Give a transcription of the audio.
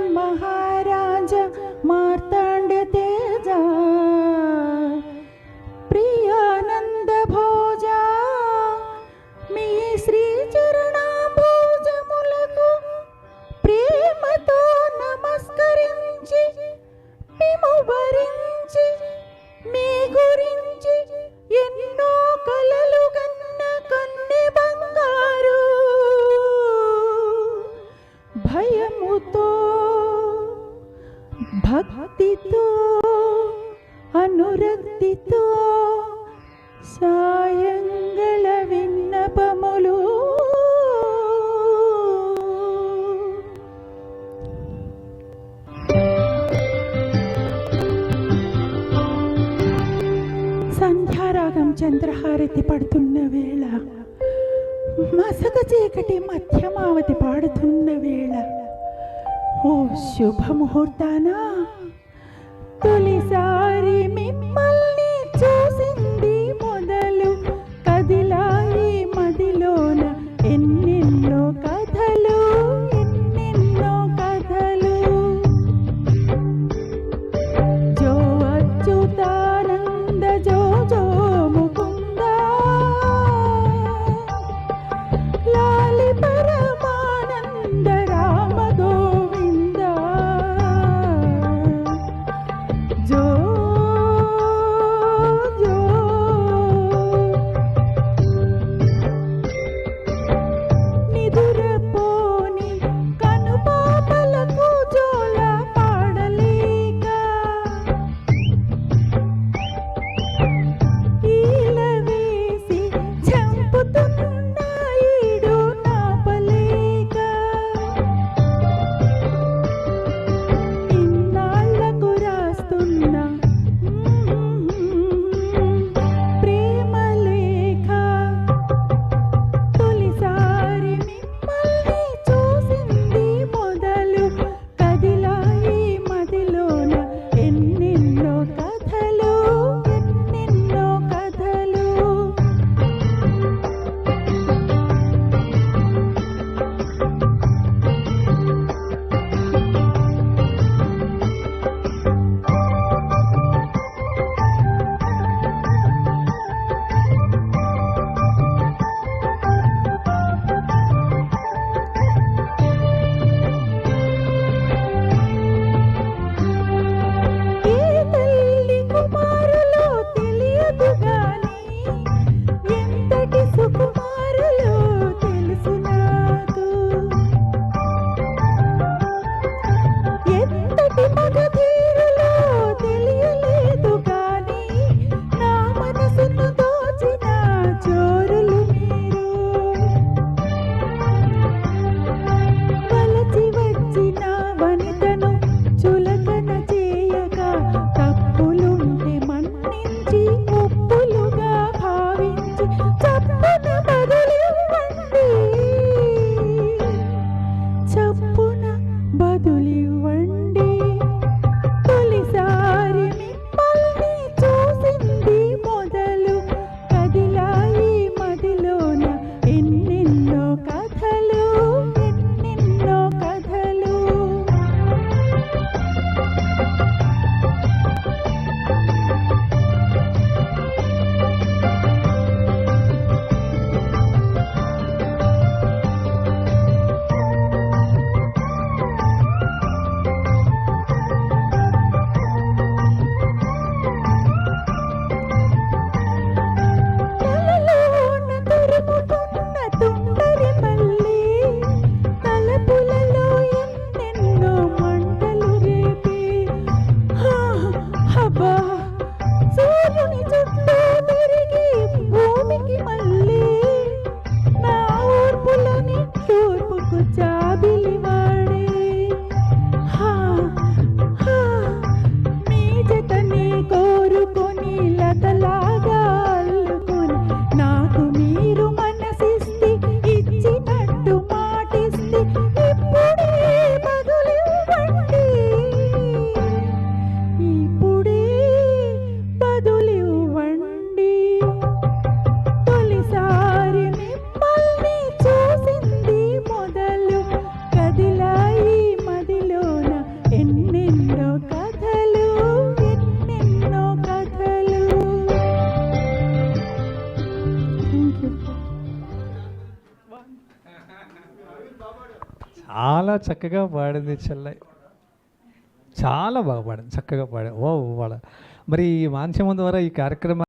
श्रीमन्महाराज मार्ताण्ड तेजा प्रियानंद भोजा मी श्री चरणांबुजमुలకు ప్రేమతో నమస్కరించి మిమ్ము వరించి మీ గురించి ఎన్నో కలలు కన్న కన్నె బంగారు భయముతో భక్తితో అనురక్తితో సాయంగళ విన్నపములు సంధ్యారాగం చంద్రహారతి పడుతున్న వేళ మసక చీకటి మధ్యమావతి పాడుతున్న వేళ ఓ శుభముహూర్తాన తొలిసారి మిమ్మల్ని చూసింది మొదలు కదిలాయి మదిలోన ఎన్నెన్నో కథలు ఎన్నెన్నో కథలు జో అచ్యుతానంద జో జో ముకుంద లాలి పరమానంద రామ గోవింద జో చాలా చక్కగా పాడింది చెల్లె, చాలా బాగా పాడింది, చక్కగా పాడింది. ఓ వాళ్ళ మరి ఈ మాధ్యమం ద్వారా ఈ కార్యక్రమం